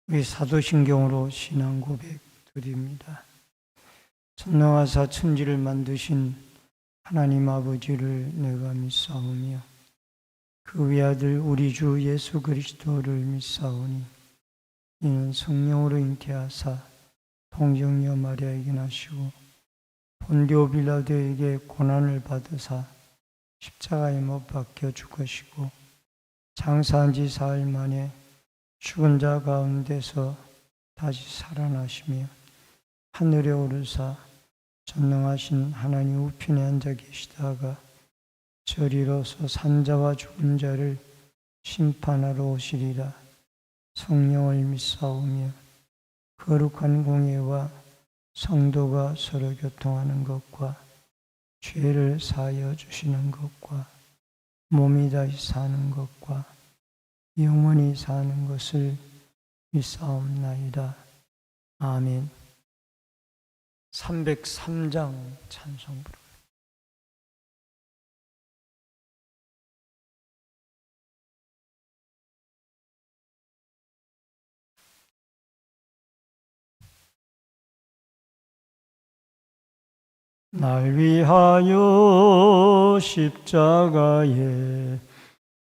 우리 사도신경으로 신앙 고백 드립니다. 전능하사 천지를 만드신 하나님 아버지를 내가 믿사오며 그 외아들 우리 주 예수 그리스도를 믿사오니 이는 성령으로 잉태하사 동정녀 마리아에게 나시고 본디오 빌라도에게 고난을 받으사 십자가에 못 박혀 죽으시고 장사한 지 사흘 만에 죽은 자 가운데서 다시 살아나시며 하늘에 오르사 전능하신 하나님 우편에 앉아 계시다가 저리로서 산자와 죽은 자를 심판하러 오시리라. 성령을 믿사오며 거룩한 공예와 성도가 서로 교통하는 것과 죄를 사하여 주시는 것과 몸이 다시 사는 것과 영원히 사는 것을 믿사옵나이다. 아멘. 303장 찬송 부르. 날 위하여 십자가에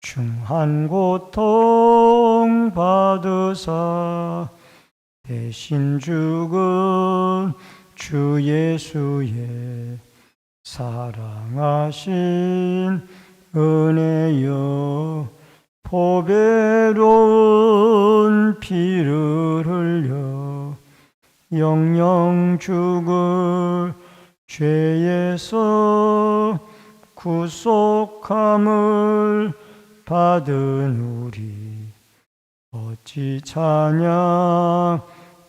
중한 고통 받으사 대신 죽은 주 예수의 사랑하신 은혜여 보배로운 피를 흘려 영영 죽을 죄에서 구속함을 받은 우리 어찌 찬양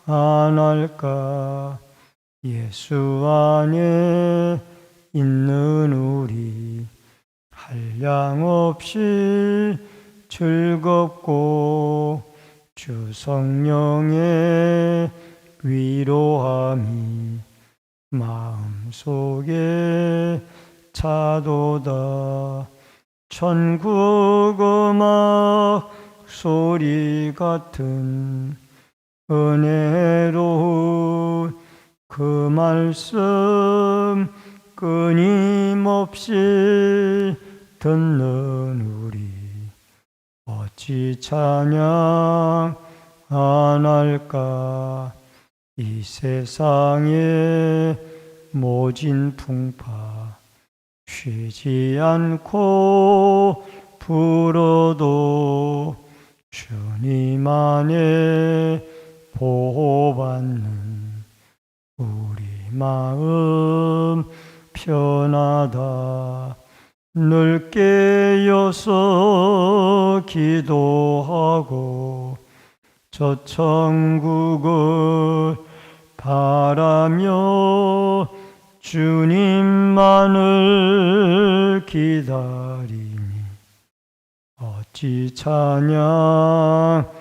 안 할까. 예수 안에 있는 우리 한량없이 즐겁고 주 성령의 위로함이 마음속에 차도다. 천국 음악 소리 같은 은혜로운 그 말씀 끊임없이 듣는 우리 어찌 찬양 안 할까. 이 세상의 모진 풍파 쉬지 않고 불어도 주님 안에 보호받는 우리 마음 편하다. 늘 깨어서 기도하고 저 천국을 바라며 주님만을 기다리니 어찌 찬양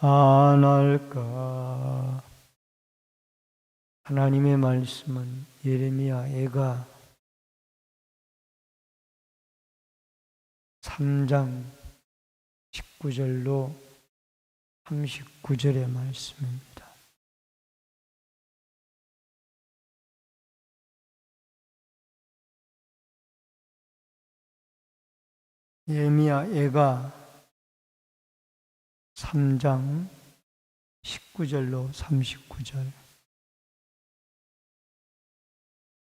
안 할까. 하나님의 말씀은 예레미야 애가 3장 19절로 39절의 말씀입니다. 예레미야 애가 3장 19절로 39절.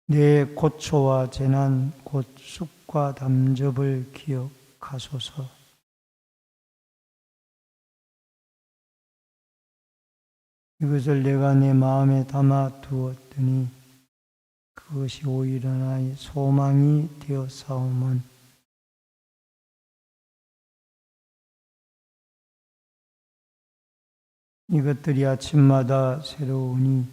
내 고초와 재난 곧 쑥과 담즙을 기억하소서. 이것을 내가 내 마음에 담아 두었더니 그것이 오히려 나의 소망이 되었사오면 이것들이 아침마다 새로우니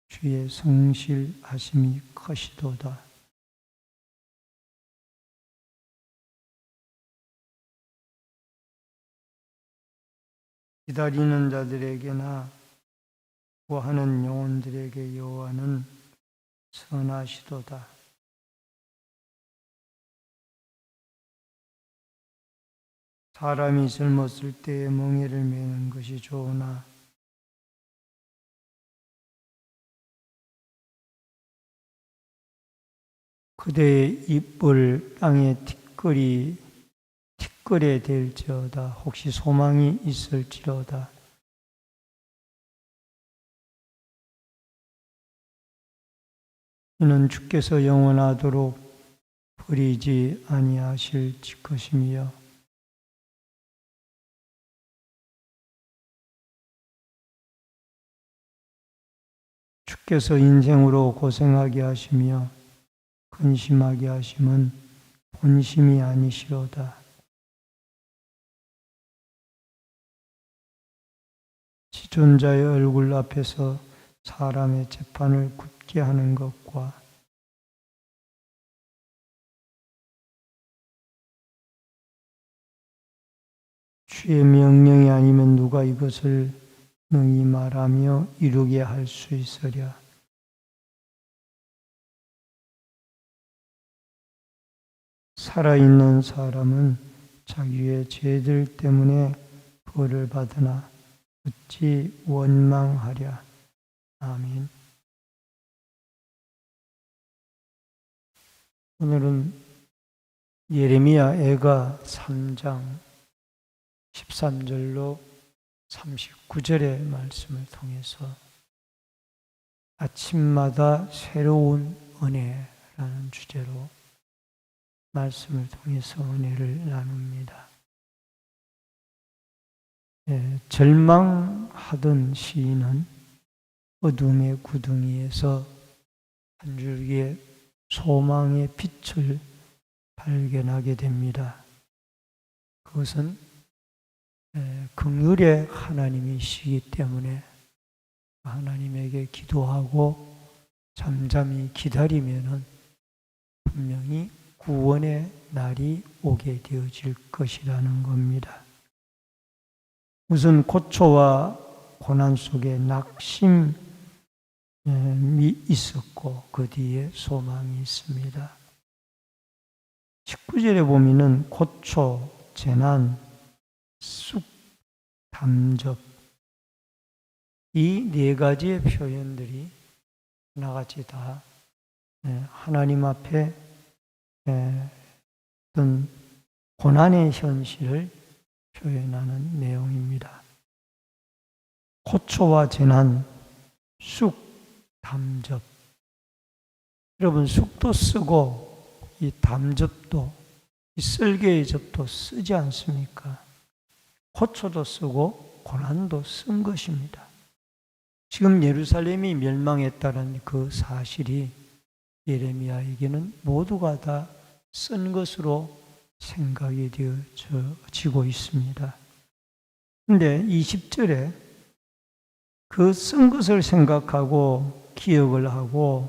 주의 성실하심이 크시도다. 기다리는 자들에게나 구하는 영혼들에게 여호와는 선하시도다. 사람이 젊었을 때에 멍에를 매는 것이 좋으나 그대의 입을 땅에 티끌에 댈지어다. 혹시 소망이 있을지로다. 이는 주께서 영원하도록 버리지 아니하실 것이며 주께서 인생으로 고생하게 하시며 근심하게 하심은 본심이 아니시로다. 지존자의 얼굴 앞에서 사람의 재판을 굳게 하는 것과 주의 명령이 아니면 누가 이것을 능히 말하며 이루게 할 수 있으랴. 살아있는 사람은 자기의 죄들 때문에 벌을 받으나 어찌 원망하랴. 아멘. 오늘은 예레미야 애가 3장 13절로 39절의 말씀을 통해서 아침마다 새로운 은혜라는 주제로 말씀을 통해서 은혜를 나눕니다. 절망하던 시인은 어둠의 구덩이에서 한 줄기의 소망의 빛을 발견하게 됩니다. 그것은 긍휼의 하나님이시기 때문에 하나님에게 기도하고 잠잠히 기다리면은 분명히 구원의 날이 오게 되어질 것이라는 겁니다. 우선 고초와 고난 속에 낙심이 있었고 그 뒤에 소망이 있습니다. 19절에 보면은 고초, 재난, 쑥, 담접 이 네 가지의 표현들이 하나같이 다 하나님 앞에 어떤 고난의 현실을 표현하는 내용입니다. 고초와 재난, 쑥, 담접. 여러분 쑥도 쓰고 이 담접도 이 쓸개의 접도 쓰지 않습니까? 고초도 쓰고 고난도 쓴 것입니다. 지금 예루살렘이 멸망했다는 그 사실이 예레미야에게는 모두가 다 쓴 것으로 생각이 되어지고 있습니다. 그런데 20절에 그 쓴 것을 생각하고 기억을 하고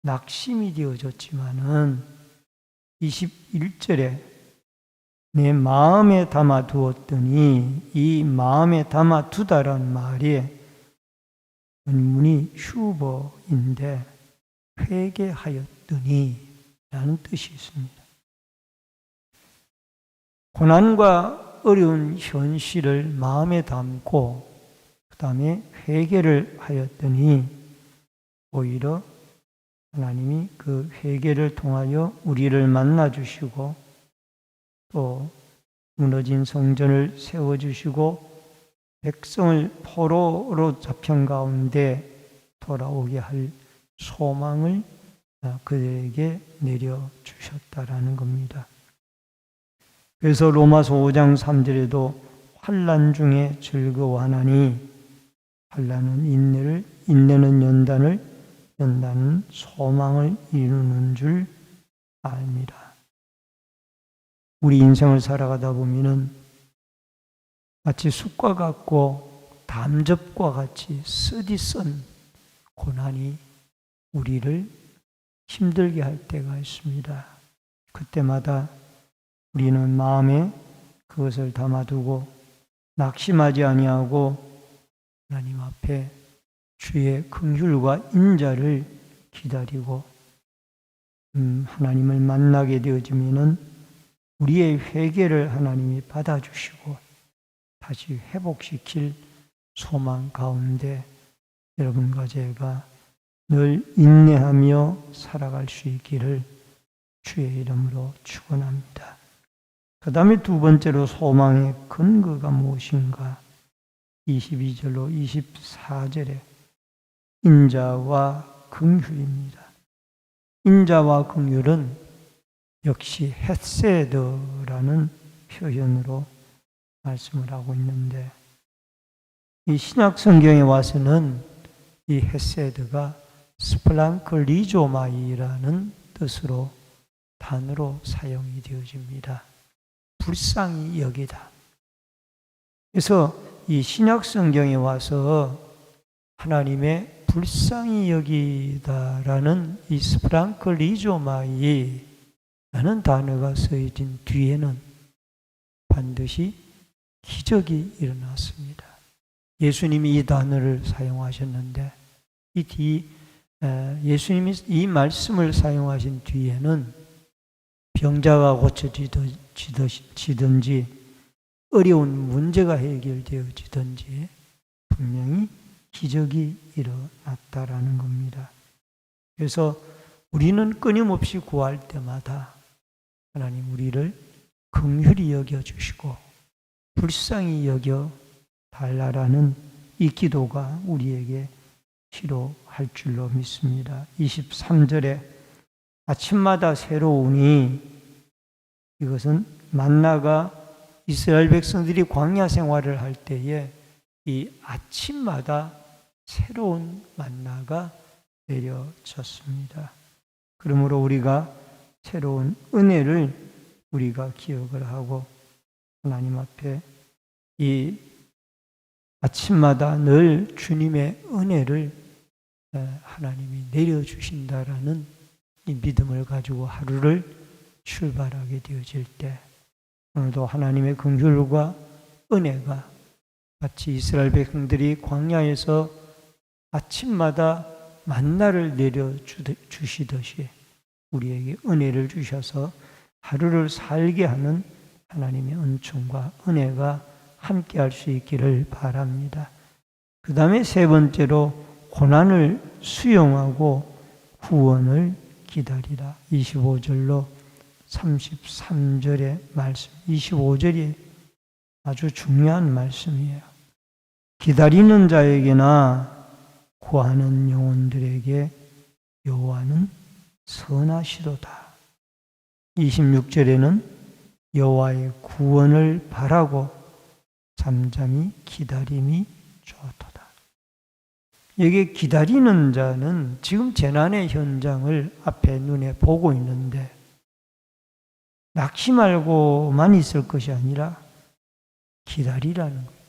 낙심이 되어졌지만은 21절에 내 마음에 담아두었더니 이 마음에 담아두다라는 말이 원문이 휴버인데 회개하였더니 라는 뜻이 있습니다. 고난과 어려운 현실을 마음에 담고 그 다음에 회개를 하였더니 오히려 하나님이 그 회개를 통하여 우리를 만나주시고 또 무너진 성전을 세워주시고 백성을 포로로 잡힌 가운데 돌아오게 할 소망을 그들에게 내려주셨다라는 겁니다. 그래서 로마서 5장 3절에도 환난 중에 즐거워하나니 환난은 인내를, 인내는 연단을, 연단은 소망을 이루는 줄 압니다. 우리 인생을 살아가다 보면은 마치 쑥과 같고 담접과 같이 쓰디쓴 고난이 우리를 힘들게 할 때가 있습니다. 그때마다 우리는 마음에 그것을 담아두고 낙심하지 아니하고 하나님 앞에 주의 긍휼과 인자를 기다리고 하나님을 만나게 되어지면은 우리의 회개를 하나님이 받아주시고 다시 회복시킬 소망 가운데 여러분과 제가 늘 인내하며 살아갈 수 있기를 주의 이름으로 축원합니다. 그 다음에 두 번째로 소망의 근거가 무엇인가? 22절로 24절에 인자와 긍휼입니다. 인자와 긍휼은 역시 헤세드라는 표현으로 말씀을 하고 있는데, 이 신약 성경에 와서는 이 헤세드가 스플랑클리조마이라는 뜻으로 단어로 사용이 되어집니다. 불쌍히 여기다. 그래서 이 신약 성경에 와서 하나님의 불쌍히 여기다라는 이 스프랑클리조마이라는 단어가 쓰여진 뒤에는 반드시 기적이 일어났습니다. 예수님이 이 단어를 사용하셨는데, 예수님이 이 말씀을 사용하신 뒤에는 병자가 고쳐지든지 어려운 문제가 해결되어지든지 분명히 기적이 일어났다라는 겁니다. 그래서 우리는 끊임없이 구할 때마다 하나님 우리를 긍휼히 여겨주시고 불쌍히 여겨 달라라는 이 기도가 우리에게 필요할 줄로 믿습니다. 23절에 아침마다 새로우니, 이것은 만나가 이스라엘 백성들이 광야 생활을 할 때에 이 아침마다 새로운 만나가 내려졌습니다. 그러므로 우리가 새로운 은혜를 우리가 기억을 하고 하나님 앞에 이 아침마다 늘 주님의 은혜를 하나님이 내려주신다라는 이 믿음을 가지고 하루를 출발하게 되어질 때, 오늘도 하나님의 긍휼과 은혜가 마치 이스라엘 백성들이 광야에서 아침마다 만나를 내려주시듯이 우리에게 은혜를 주셔서 하루를 살게 하는 하나님의 은총과 은혜가 함께 할 수 있기를 바랍니다. 그 다음에 세 번째로 고난을 수용하고 구원을 기다리라. 25절로 33절의 말씀, 25절이 아주 중요한 말씀이에요. 기다리는 자에게나 구하는 영혼들에게 여호와는 선하시도다. 26절에는 여호와의 구원을 바라고 잠잠히 기다림이 좋도다. 여기 기다리는 자는 지금 재난의 현장을 앞에 눈에 보고 있는데 낙심하고만 있을 것이 아니라 기다리라는 거예요.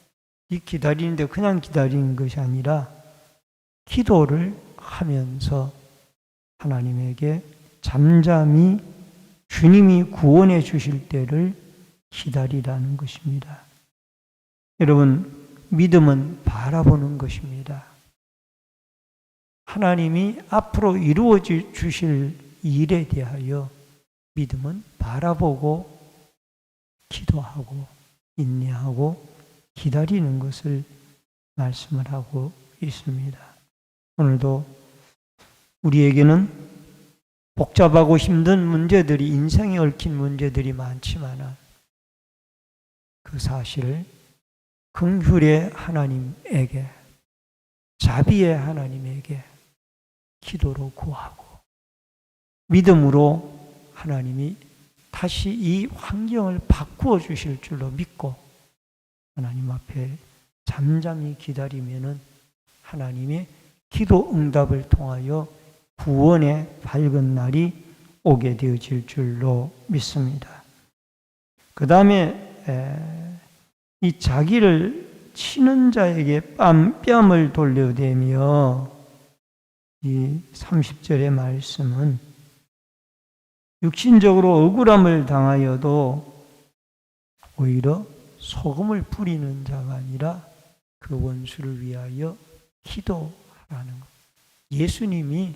이 기다리는데 그냥 기다리는 것이 아니라 기도를 하면서 하나님에게 잠잠히 주님이 구원해 주실 때를 기다리라는 것입니다. 여러분, 믿음은 바라보는 것입니다. 하나님이 앞으로 이루어 주실 일에 대하여 믿음은 바라보고 기도하고 인내하고 기다리는 것을 말씀을 하고 있습니다. 오늘도 우리에게는 복잡하고 힘든 문제들이, 인생에 얽힌 문제들이 많지만 그 사실을 긍휼의 하나님에게, 자비의 하나님에게 기도로 구하고 믿음으로 하나님이 다시 이 환경을 바꾸어 주실 줄로 믿고 하나님 앞에 잠잠히 기다리면은 하나님의 기도 응답을 통하여 구원의 밝은 날이 오게 되어질 줄로 믿습니다. 그 다음에 이 자기를 치는 자에게 뺨을 돌려대며, 이 30절의 말씀은 육신적으로 억울함을 당하여도 오히려 소금을 뿌리는 자가 아니라 그 원수를 위하여 기도하라는 것. 예수님이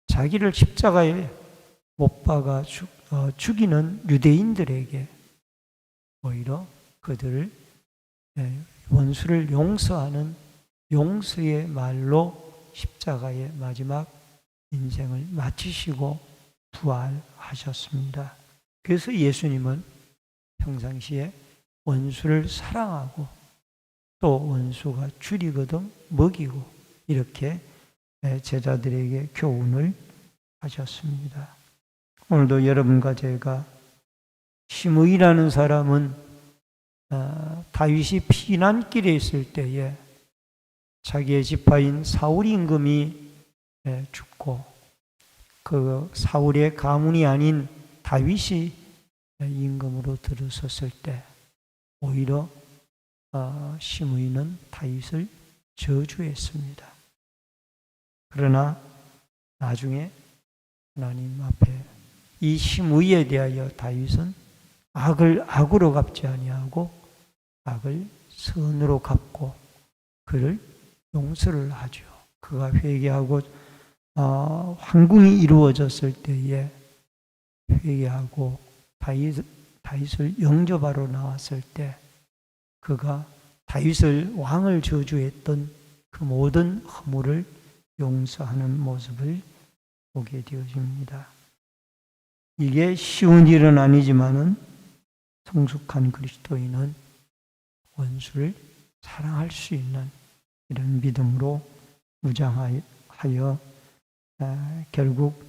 자기를 십자가에 못 박아 죽이는 유대인들에게 오히려 그들을 원수를 용서하는 용서의 말로 십자가의 마지막 인생을 마치시고 부활하셨습니다. 그래서 예수님은 평상시에 원수를 사랑하고 또 원수가 줄이거든 먹이고 이렇게 제자들에게 교훈을 하셨습니다. 오늘도 여러분과 제가 시므이라는 사람은 다윗이 피난길에 있을 때에 자기의 지파인 사울 임금이 죽고 그 사울의 가문이 아닌 다윗이 임금으로 들어섰을 때 오히려 시므이는 다윗을 저주했습니다. 그러나 나중에 하나님 앞에 이 시므이에 대하여 다윗은 악을 악으로 갚지 아니하고 악을 선으로 갚고 그를 용서를 하죠. 그가 회개하고 황궁이 이루어졌을 때에 회개하고 다윗을 영접하러 나왔을 때 그가 다윗을 왕을 저주했던 그 모든 허물을 용서하는 모습을 보게 되어집니다. 이게 쉬운 일은 아니지만은 성숙한 그리스도인은 원수를 사랑할 수 있는 이런 믿음으로 무장하여 결국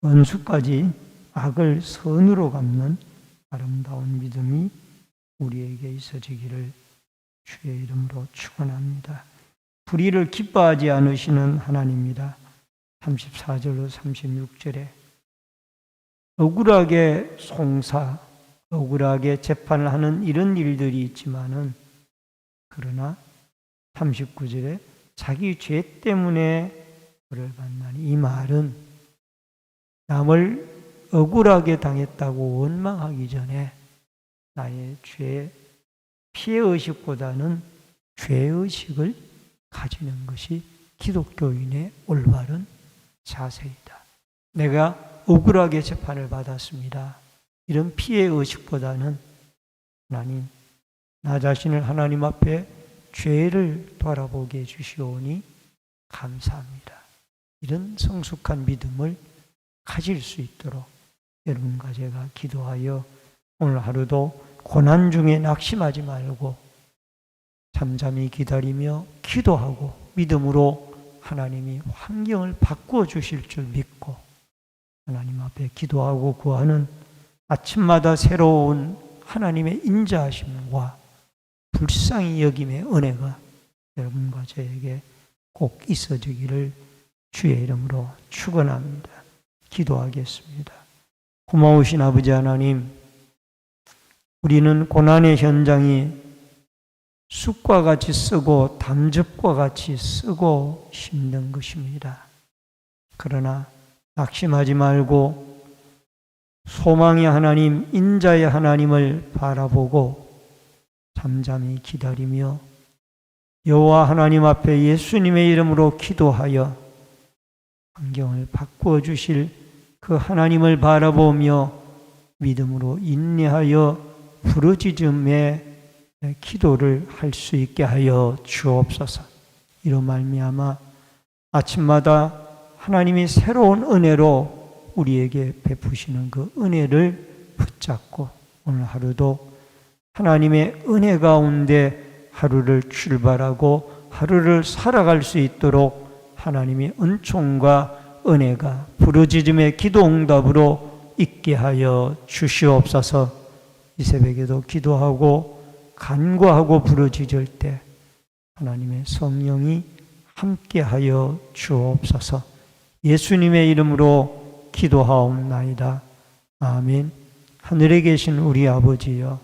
원수까지 악을 선으로 갚는 아름다운 믿음이 우리에게 있어지기를 주의 이름으로 축원합니다. 불의를 기뻐하지 않으시는 하나님입니다. 34절로 36절에 억울하게 송사, 억울하게 재판을 하는 이런 일들이 있지만은 그러나 39절에 자기 죄 때문에 벌을 받나니, 이 말은 남을 억울하게 당했다고 원망하기 전에 나의 죄 피해의식보다는 죄의식을 가지는 것이 기독교인의 올바른 자세이다. 내가 억울하게 재판을 받았습니다. 이런 피해의식보다는 하나님, 나 자신을 하나님 앞에 죄를 돌아보게 해주시오니 감사합니다. 이런 성숙한 믿음을 가질 수 있도록 여러분과 제가 기도하여 오늘 하루도 고난 중에 낙심하지 말고 잠잠히 기다리며 기도하고 믿음으로 하나님이 환경을 바꾸어 주실 줄 믿고 하나님 앞에 기도하고 구하는 아침마다 새로운 하나님의 인자하심과 불쌍히 여김의 은혜가 여러분과 저에게 꼭 있어지기를 주의 이름으로 축원합니다. 기도하겠습니다. 고마우신 아버지 하나님, 우리는 고난의 현장이 쑥과 같이 쓰고 담즙과 같이 쓰고 힘든 것입니다. 그러나 낙심하지 말고 소망의 하나님, 인자의 하나님을 바라보고 잠잠히 기다리며 여호와 하나님 앞에 예수님의 이름으로 기도하여 환경을 바꾸어 주실 그 하나님을 바라보며 믿음으로 인내하여 부르짖음의 기도를 할 수 있게 하여 주옵소서. 이로 말미암아 아침마다 하나님이 새로운 은혜로 우리에게 베푸시는 그 은혜를 붙잡고 오늘 하루도 하나님의 은혜 가운데 하루를 출발하고 하루를 살아갈 수 있도록 하나님의 은총과 은혜가 부르짖음의 기도 응답으로 있게 하여 주시옵소서. 이 새벽에도 기도하고 간구하고 부르짖을 때 하나님의 성령이 함께하여 주옵소서. 예수님의 이름으로 기도하옵나이다. 아멘. 하늘에 계신 우리 아버지여,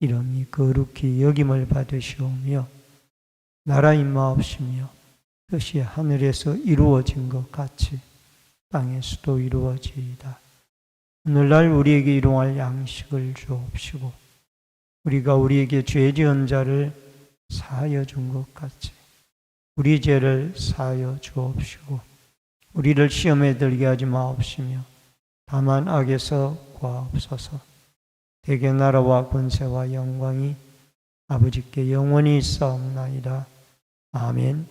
이름이 거룩히 여김을 받으시오며 나라 임하옵시며 뜻이 하늘에서 이루어진 것 같이 땅에서도 이루어지이다. 오늘날 우리에게 일용할 양식을 주옵시고 우리가 우리에게 죄 지은 자를 사하여 준 것 같이 우리 죄를 사하여 주옵시고 우리를 시험에 들게 하지 마옵시며 다만 악에서 구하옵소서. 대개 나라와 권세와 영광이 아버지께 영원히 있사옵나이다. 아멘.